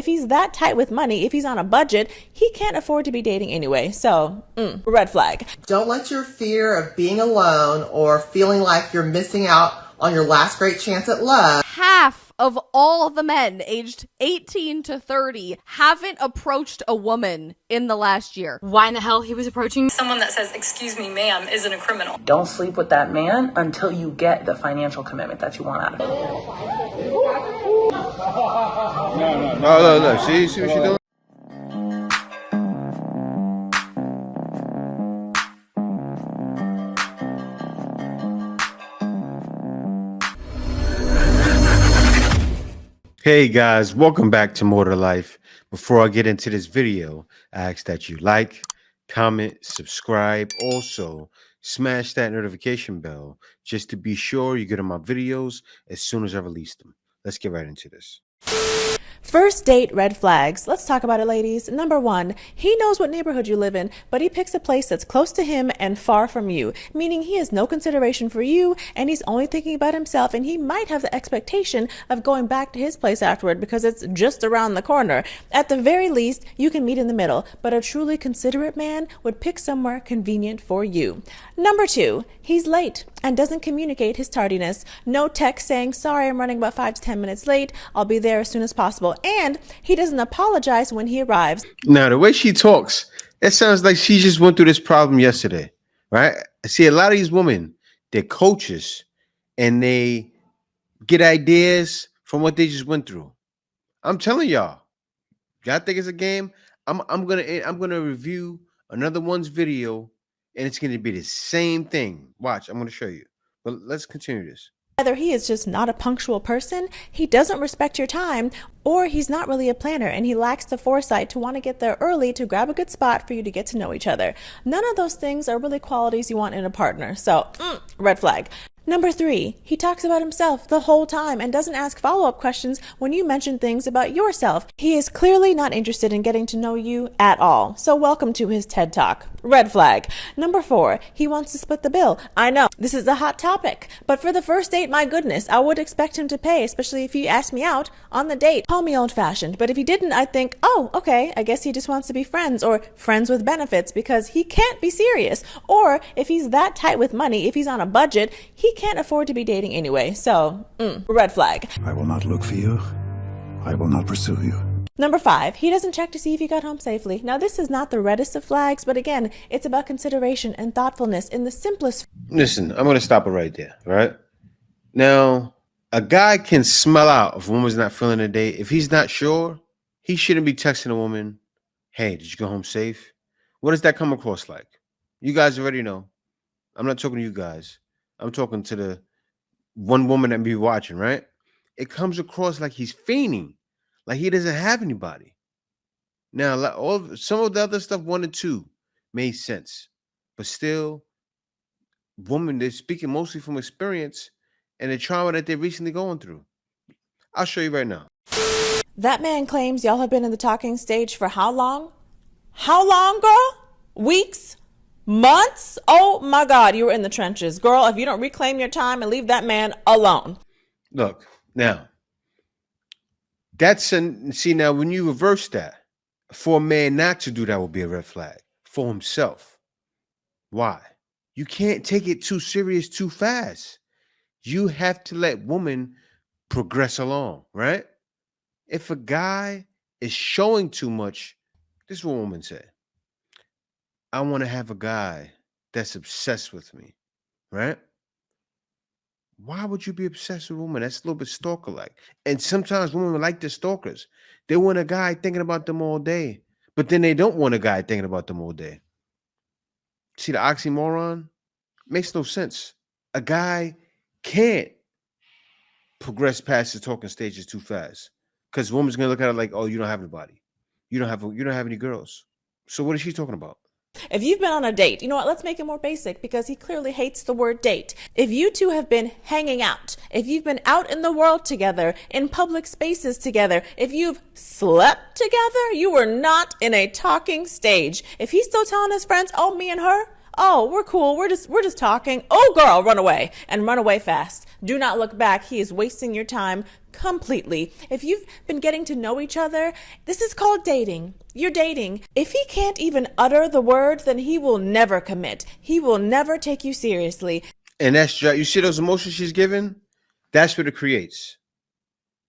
if he's that tight with money, if he's on a budget, he can't afford to be dating anyway. So, red flag. Don't let your fear of being alone or feeling like you're missing out on your last great chance at love. Half of all the men aged 18 to 30 haven't approached a woman in the last year. Why in the hell he was approaching Someone that says, "Excuse me, ma'am," isn't a criminal. Don't sleep with that man until you get the financial commitment that you want out of it. No. See what she doing? Hey guys, welcome back to More to Life. Before I get into this video, I ask that you like, comment, subscribe. Also, smash that notification bell just to be sure you get on my videos as soon as I release them. Let's get right into this. First date red flags. Let's talk about it, ladies. Number 1, he knows what neighborhood you live in, but he picks a place that's close to him and far from you, meaning he has no consideration for you and he's only thinking about himself, and he might have the expectation of going back to his place afterward because it's just around the corner. At the very least, you can meet in the middle, but a truly considerate man would pick somewhere convenient for you. Number 2, he's late and doesn't communicate his tardiness. No text saying, "Sorry, I'm running about 5 to 10 minutes late. I'll be there as soon as possible." And he doesn't apologize when he arrives. Now, the way she talks, it sounds like she just went through this problem yesterday, right? I see a lot of these women, they're coaches, and they get ideas from what they just went through. I'm telling y'all think it's a game? I'm gonna review another one's video, and it's gonna be the same thing. Watch, I'm gonna show you. But let's continue this. Either he is just not a punctual person, he doesn't respect your time, or he's not really a planner and he lacks the foresight to want to get there early to grab a good spot for you to get to know each other. None of those things are really qualities you want in a partner. So, red flag. Number 3, he talks about himself the whole time and doesn't ask follow-up questions when you mention things about yourself. He is clearly not interested in getting to know you at all. So welcome to his TED Talk. Red flag. Number 4, he wants to split the bill. I know, this is a hot topic, but for the first date, my goodness, I would expect him to pay, especially if he asked me out on the date. Call me old-fashioned, but if he didn't, I'd think, oh, okay, I guess he just wants to be friends or friends with benefits because he can't be serious. Or if he's that tight with money, if he's on a budget, he can't afford to be dating anyway. So, red flag. I will not look for you. I will not pursue you. Number 5, he doesn't check to see if you got home safely. Now, this is not the reddest of flags, but again, it's about consideration and thoughtfulness in the simplest. Listen, I'm going to stop it right there, right? Now, a guy can smell out if a woman's not feeling a date. If he's not sure, he shouldn't be texting a woman, "Hey, did you go home safe?" What does that come across like? You guys already know. I'm not talking to you guys. I'm talking to the one woman that be watching, right? It comes across like he's feigning, like he doesn't have anybody. Now, some of the other stuff 1 and 2 made sense, but still, women, they're speaking mostly from experience and the trauma that they're recently going through. I'll show you right now. That man claims y'all have been in the talking stage for how long? How long, girl? Weeks? Months? Oh my God, you were in the trenches. Girl, if you don't reclaim your time and leave that man alone. Look, now, see, now when you reverse that, for a man not to do that would be a red flag for himself. Why? You can't take it too serious too fast. You have to let women progress along, right? If a guy is showing too much, this is what women say. I want to have a guy that's obsessed with me, right? Why would you be obsessed with a woman? That's a little bit stalker-like. And sometimes women like the stalkers. They want a guy thinking about them all day, but then they don't want a guy thinking about them all day. See the oxymoron? Makes no sense. A guy can't progress past the talking stages too fast because woman's gonna look at it like, "Oh, you don't have anybody. You don't have any girls." So what is she talking about? If you've been on a date, you know what, let's make it more basic because he clearly hates the word date. If you two have been hanging out, if you've been out in the world together, in public spaces together, if you've slept together, you were not in a talking stage. If he's still telling his friends, "Oh, me and her," Oh, we're cool. We're just talking. Oh, girl, run away and run away fast. Do not look back. He is wasting your time completely. If you've been getting to know each other, this is called dating. You're dating. If he can't even utter the word, then he will never commit. He will never take you seriously. And that's you see those emotions she's giving? That's what it creates.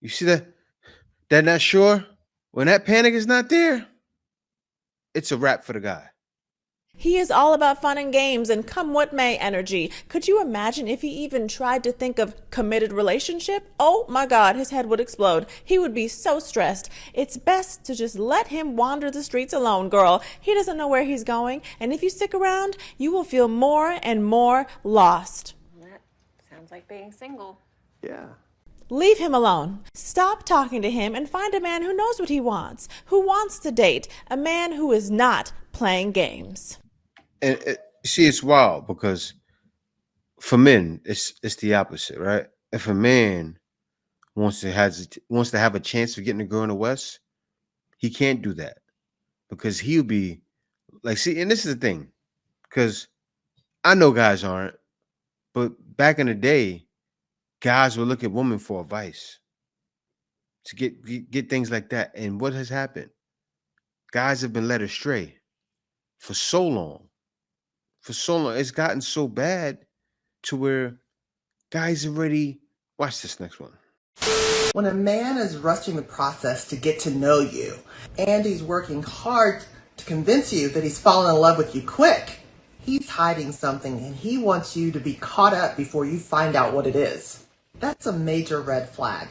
You see that not sure? When that panic is not there, it's a wrap for the guy. He is all about fun and games and come what may energy. Could you imagine if he even tried to think of committed relationship? Oh my God, his head would explode. He would be so stressed. It's best to just let him wander the streets alone, girl. He doesn't know where he's going, and if you stick around, you will feel more and more lost. That sounds like being single. Yeah. Leave him alone. Stop talking to him and find a man who knows what he wants, who wants to date, a man who is not playing games. And see, it's wild because for men, it's the opposite, right? If a man wants to have a chance of getting a girl in the West, he can't do that because he'll be like, see, and this is the thing, because I know guys aren't, but back in the day, guys would look at women for advice to get things like that. And what has happened? Guys have been led astray for so long. For so long, it's gotten so bad to where guys already watch this next one. When a man is rushing the process to get to know you and he's working hard to convince you that he's fallen in love with you quick, he's hiding something and he wants you to be caught up before you find out what it is. That's a major red flag.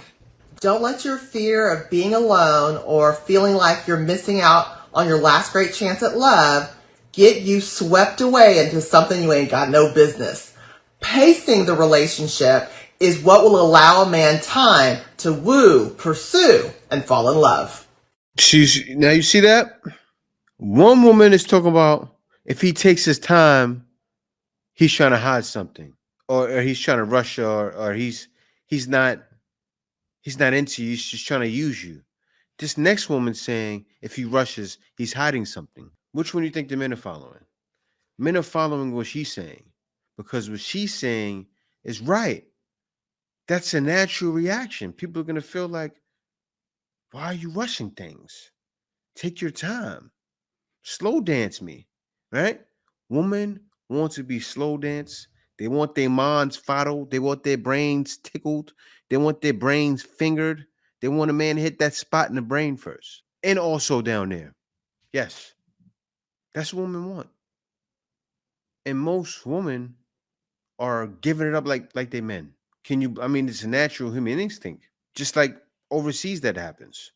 Don't let your fear of being alone or feeling like you're missing out on your last great chance at love get you swept away into something you ain't got no business. Pacing the relationship is what will allow a man time to woo, pursue, and fall in love. Now you see that? One woman is talking about if he takes his time, he's trying to hide something, or he's trying to rush you, or he's not into you. He's just trying to use you. This next woman's saying if he rushes, he's hiding something. Which one do you think the men are following? Men are following what she's saying because what she's saying is right. That's a natural reaction. People are going to feel like, why are you rushing things? Take your time. Slow dance me, right? Women want to be slow dance. They want their minds fondled. They want their brains tickled. They want their brains fingered. They want a man to hit that spot in the brain first. And also down there. Yes. That's what women want. And most women are giving it up like they men. It's a natural human instinct. Just like overseas that happens.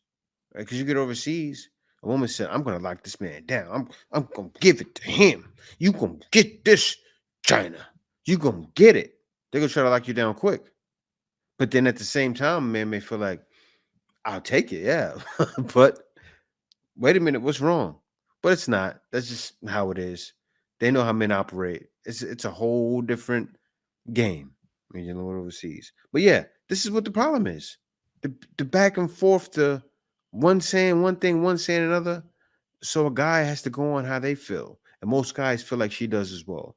Right? Because you get overseas, a woman said, I'm gonna lock this man down. I'm gonna give it to him. You gonna get this, China. You gonna get it. They're gonna try to lock you down quick. But then at the same time, a man may feel like, I'll take it, yeah. But wait a minute, what's wrong? But it's not. That's just how it is. They know how men operate. It's a whole different game when you're overseas. But yeah, this is what the problem is. The back and forth, the one saying one thing, one saying another. So a guy has to go on how they feel. And most guys feel like she does as well.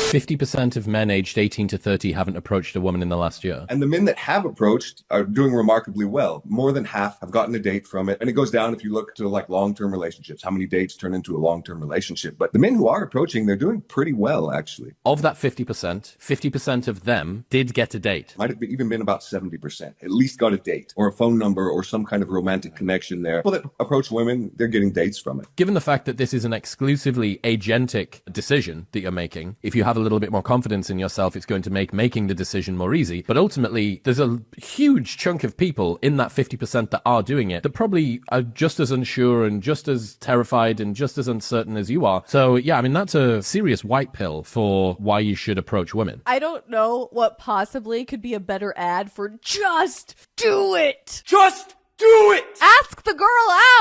50% of men aged 18 to 30 haven't approached a woman in the last year. And the men that have approached are doing remarkably well. More than half have gotten a date from it. And it goes down if you look to like long-term relationships, how many dates turn into a long-term relationship. But the men who are approaching, they're doing pretty well, actually. Of that 50% of them did get a date. Might have even been about 70%, at least got a date or a phone number or some kind of romantic connection there. People that approach women, they're getting dates from it. Given the fact that this is an exclusively agentic decision that you're making, if you have a little bit more confidence in yourself, it's going to make making the decision more easy. But ultimately, there's a huge chunk of people in that 50% that are doing it that probably are just as unsure and just as terrified and just as uncertain as you are. So yeah, that's a serious white pill for why you should approach women. I don't know what possibly could be a better ad for just do it. Just do it! Ask the girl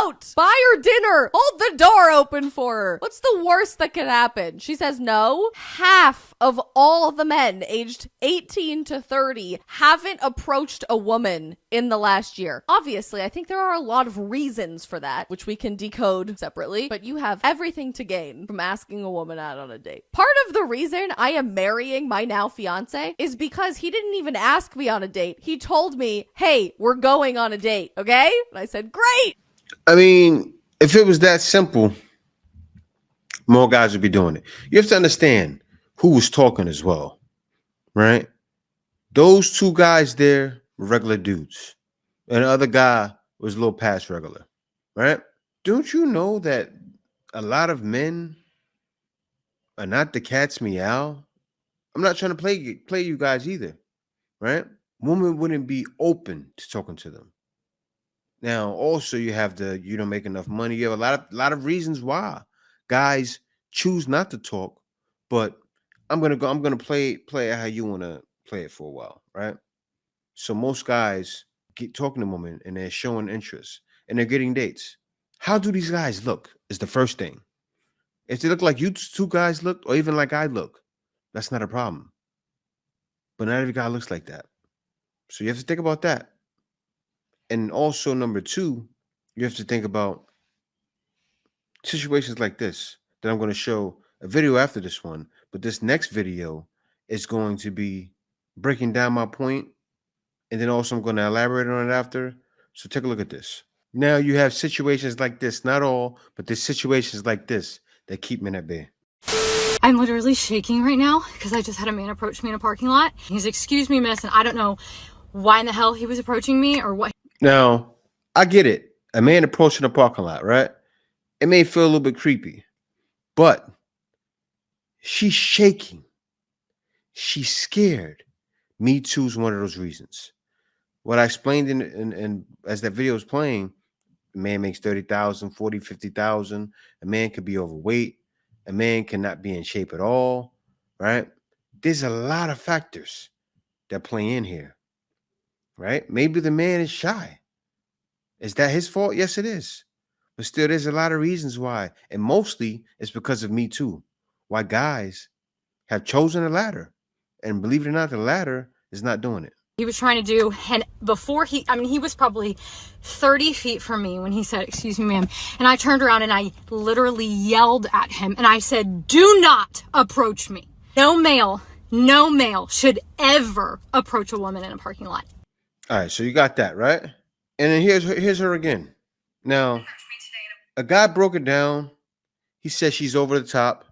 out. Buy her dinner. Hold the door open for her. What's the worst that could happen? She says no. Half of all the men aged 18 to 30 haven't approached a woman in the last year. Obviously, I think there are a lot of reasons for that, which we can decode separately, but you have everything to gain from asking a woman out on a date. Part of the reason I am marrying my now fiance is because he didn't even ask me on a date. He told me, hey, we're going on a date, okay? And I said, great. I mean, if it was that simple, more guys would be doing it. You have to understand who was talking as well, right? Those two guys there were regular dudes, and the other guy was a little past regular, right? Don't you know that a lot of men are not the cat's meow? I'm not trying to play you guys either, right? Women wouldn't be open to talking to them. Now, also you have you don't make enough money. You have a lot of reasons why guys choose not to talk, but I'm gonna play it how you want to play it for a while, right? So most guys get talking to women and they're showing interest and they're getting dates. How do these guys look is the first thing. If they look like you two guys look, or even like I look, that's not a problem. But not every guy looks like that. So you have to think about that. And also number two, you have to think about situations like this that I'm going to show a video after this one. But this next video is going to be breaking down my point. And then also I'm going to elaborate on it after. So take a look at this. Now you have situations like this, not all, but there's situations like this that keep men at bay. I'm literally shaking right now because I just had a man approach me in a parking lot. He's, excuse me, miss, and I don't know why in the hell he was approaching me or what. Now, I get it. A man approaching a parking lot, right? It may feel a little bit creepy, but she's shaking. She's scared. Me too is one of those reasons. What I explained in as that video is playing, a man makes 30,000, 40, 50,000. A man could be overweight. A man cannot be in shape at all, right? There's a lot of factors that play in here, right? Maybe the man is shy. Is that his fault? Yes, it is. But still, there's a lot of reasons why. And mostly it's because of Me Too. Why guys have chosen a ladder. And believe it or not, the ladder is not doing it. He was trying to do, and before he was probably 30 feet from me when he said, excuse me, ma'am. And I turned around and I literally yelled at him and I said, do not approach me. No male should ever approach a woman in a parking lot. All right, so you got that, right? And then here's her again. Now, a guy broke it down. He said she's over the top.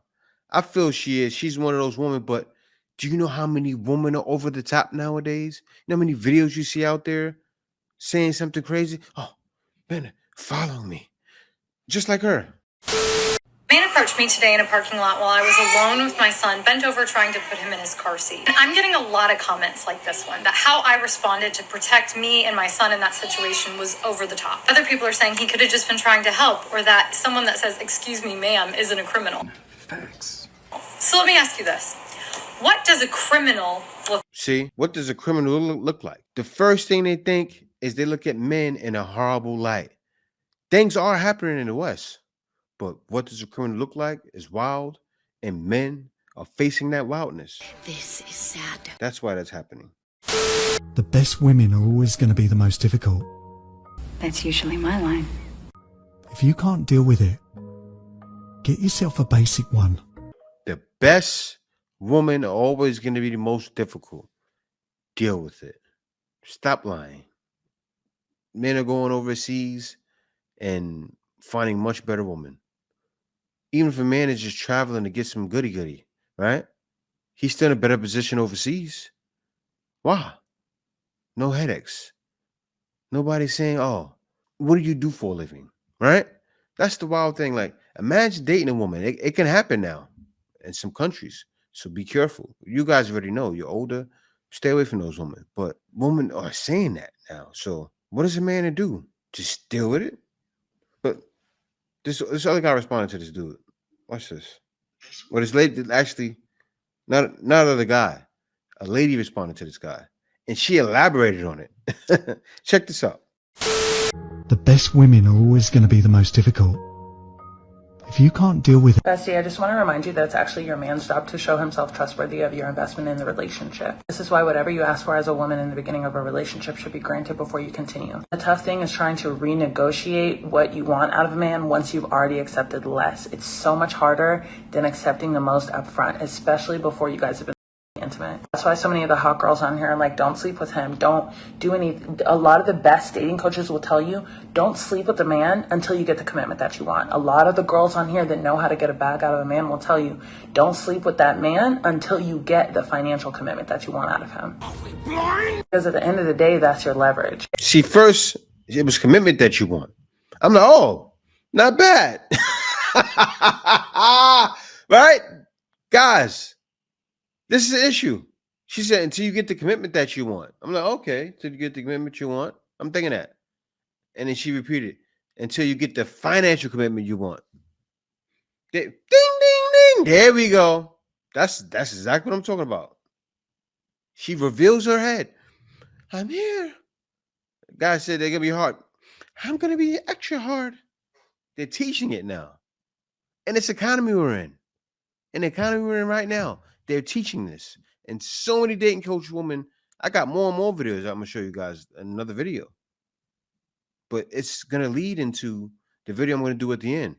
I feel she is. She's one of those women, but do you know how many women are over the top nowadays? You know how many videos you see out there saying something crazy? Oh, man, follow me. Just like her. A man approached me today in a parking lot while I was alone with my son, bent over trying to put him in his car seat. I'm getting a lot of comments like this one, that how I responded to protect me and my son in that situation was over the top. Other people are saying he could have just been trying to help, or that someone that says, excuse me, ma'am, isn't a criminal. Facts. So let me ask you this. What does a criminal look? See, what does a criminal look like? The first thing they think is they look at men in a horrible light. Things are happening in the West, but what does a criminal look like is wild, and men are facing that wildness. This is sad. That's why that's happening. The best women are always going to be the most difficult. That's usually my line. If you can't deal with it, get yourself a basic one. The best women are always going to be the most difficult. Deal with it. Stop lying. Men are going overseas and finding much better women. Even if a man is just traveling to get some goody, right? He's still in a better position overseas. Why? No headaches. Nobody's saying, oh, what do you do for a living? Right? That's the wild thing. Like, imagine dating a woman. It can happen now in some countries. So be careful. You guys already know. You're older. Stay away from those women. But women are saying that now. So what is a man to do? Just deal with it? But this other guy responded to this dude. Watch this. Well, this lady actually, not other guy. A lady responded to this guy. And she elaborated on it. Check this out. The best women are always going to be the most difficult. If you can't deal with it... Bestie, I just want to remind you that it's actually your man's job to show himself trustworthy of your investment in the relationship. This is why whatever you ask for as a woman in the beginning of a relationship should be granted before you continue. The tough thing is trying to renegotiate what you want out of a man once you've already accepted less. It's so much harder than accepting the most upfront, especially before you guys have been intimate. That's why so many of the hot girls on here are like, don't sleep with him, don't do any. A lot of the best dating coaches will tell you, don't sleep with a man until you get the commitment that you want. A lot of the girls on here that know how to get a bag out of a man will tell you, don't sleep with that man until you get the financial commitment that you want out of him. Because at the end of the day, that's your leverage. See, first, it was commitment that you want. I'm like, oh, not bad. Right? Guys, this is an issue. She said, until you get the commitment that you want. I'm like, okay, until you get the commitment you want. I'm thinking that. And then she repeated, until you get the financial commitment you want. Ding, ding, ding. There we go. That's exactly what I'm talking about. She reveals her head. I'm here. The guy said they're going to be hard. I'm going to be extra hard. They're teaching it now. And this economy we're in. In the economy we're in right now, they're teaching this. And so many dating coach women, I got more and more videos I'm going to show you guys in another video. But it's going to lead into the video I'm going to do at the end.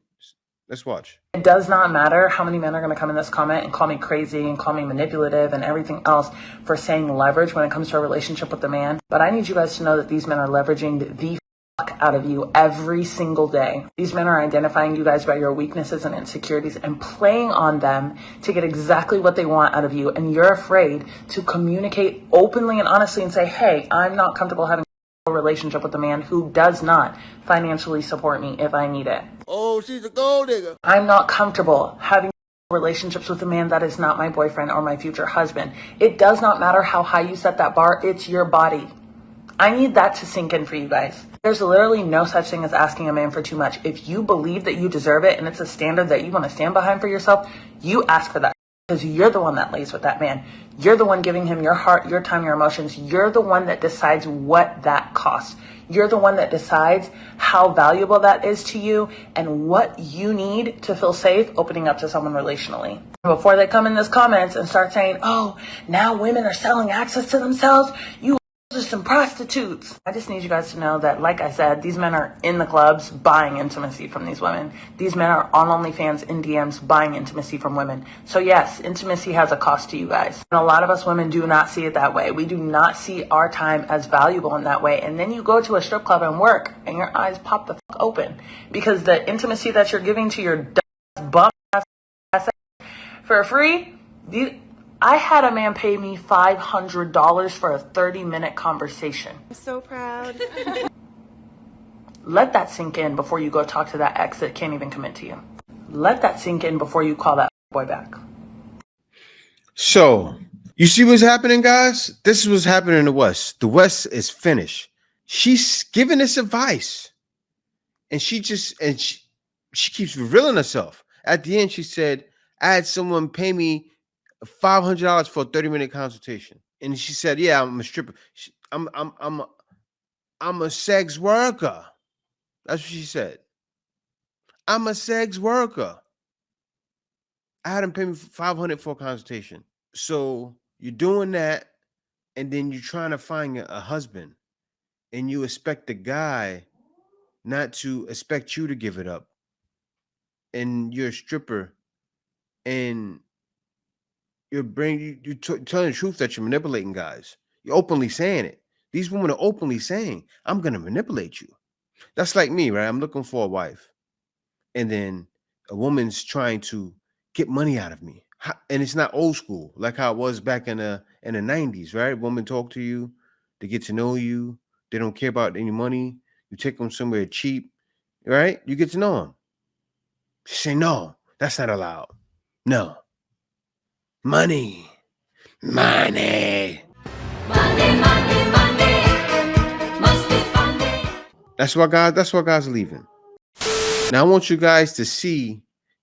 Let's watch. It does not matter how many men are going to come in this comment and call me crazy and call me manipulative and everything else for saying leverage when it comes to a relationship with a man. But I need you guys to know that these men are leveraging the fuck out of you every single day. These men are identifying you guys by your weaknesses and insecurities and playing on them to get exactly what they want out of you. And you're afraid to communicate openly and honestly and say, hey, I'm not comfortable having a relationship with a man who does not financially support me if I need it. Oh, she's a gold digger. I'm not comfortable having relationships with a man that is not my boyfriend or my future husband. It does not matter how high you set that bar. It's your body. I need that to sink in for you guys. There's literally no such thing as asking a man for too much. If you believe that you deserve it and it's a standard that you want to stand behind for yourself, you ask for that. Because you're the one that lays with that man. You're the one giving him your heart, your time, your emotions. You're the one that decides what that costs. You're the one that decides how valuable that is to you and what you need to feel safe opening up to someone relationally. Before they come in those comments and start saying, oh, now women are selling access to themselves, you just some prostitutes. I just need you guys to know that, like I said, these men are in the clubs buying intimacy from these women. These men are on OnlyFans in DMs buying intimacy from women. So yes, intimacy has a cost to you guys. And a lot of us women do not see it that way. We do not see our time as valuable in that way. And then you go to a strip club and work and your eyes pop the fuck open because the intimacy that you're giving to your bum ass for free, I had a man pay me $500 for a 30-minute conversation. I'm so proud. Let that sink in before you go talk to that ex that can't even commit to you. Let that sink in before you call that boy back. So, you see what's happening, guys? This is what's happening in the West. The West is finished. She's giving this advice. And she keeps revealing herself. At the end, she said, I had someone pay me $500 for a 30-minute consultation. And she said, yeah, I'm a stripper. I'm a sex worker. That's what she said. I'm a sex worker. I had him pay me $500 for a consultation. So you're doing that, and then you're trying to find a husband, and you expect the guy not to expect you to give it up. And you're a stripper, and you're telling the truth that you're manipulating guys. You're openly saying it. These women are openly saying, I'm going to manipulate you. That's like me, right? I'm looking for a wife. And then a woman's trying to get money out of me. And it's not old school, like how it was back in the 90s, right? Women talk to you. They get to know you. They don't care about any money. You take them somewhere cheap, right? You get to know them. She say, no, that's not allowed. No. Money. Money. Money, money, money. Must be funny. That's why God's leaving. Now I want you guys to see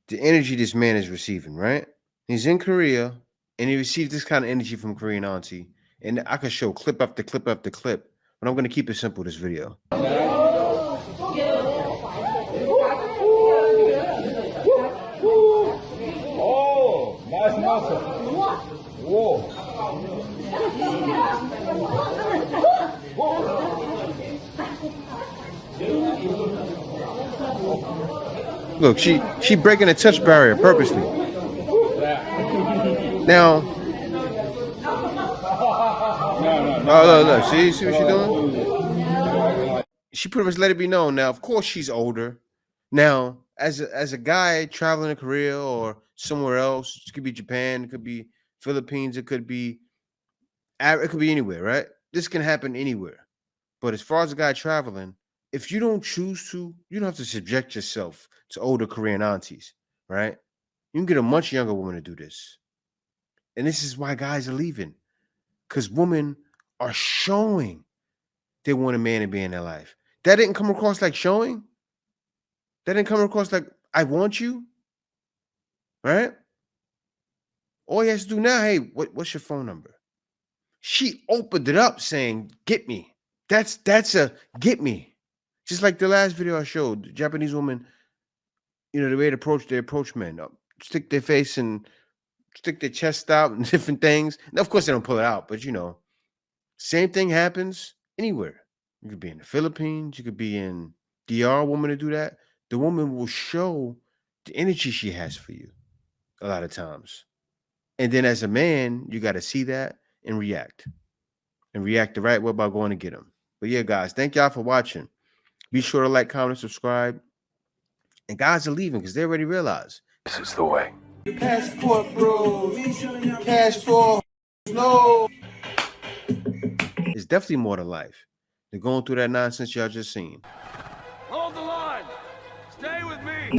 the energy this man is receiving, right? He's in Korea and he received this kind of energy from Korean auntie. And I could show clip after clip after clip, but I'm gonna keep it simple this video. Look, she breaking a touch barrier purposely. Now, oh, look, see what she's doing? She pretty much let it be known. Now, of course, she's older. Now, as a guy traveling to Korea or somewhere else, it could be Japan, it could be Philippines, it could be anywhere, right? This can happen anywhere. But as far as a guy traveling, if you don't choose to, you don't have to subject yourself to older Korean aunties, right? You can get a much younger woman to do this. And this is why guys are leaving. Because women are showing they want a man to be in their life. That didn't come across like showing. That didn't come across like, I want you. Right? All he has to do now, hey, what's your phone number? She opened it up saying, get me. That's a get me. Just like the last video I showed, the Japanese woman, you know, the way they approach men, stick their face and stick their chest out and different things. Now, of course, they don't pull it out, but you know, same thing happens anywhere. You could be in the Philippines, you could be in DR, woman to do that. The woman will show the energy she has for you a lot of times. And then as a man, you got to see that and react. And react the right way by going to get them. But yeah, guys, thank y'all for watching. Be sure to like, comment, subscribe. And guys are leaving because they already realized This is the way. Passport, bro. Passport. No. It's definitely more to life than going through that nonsense y'all just seen. Hold the line. Stay with me.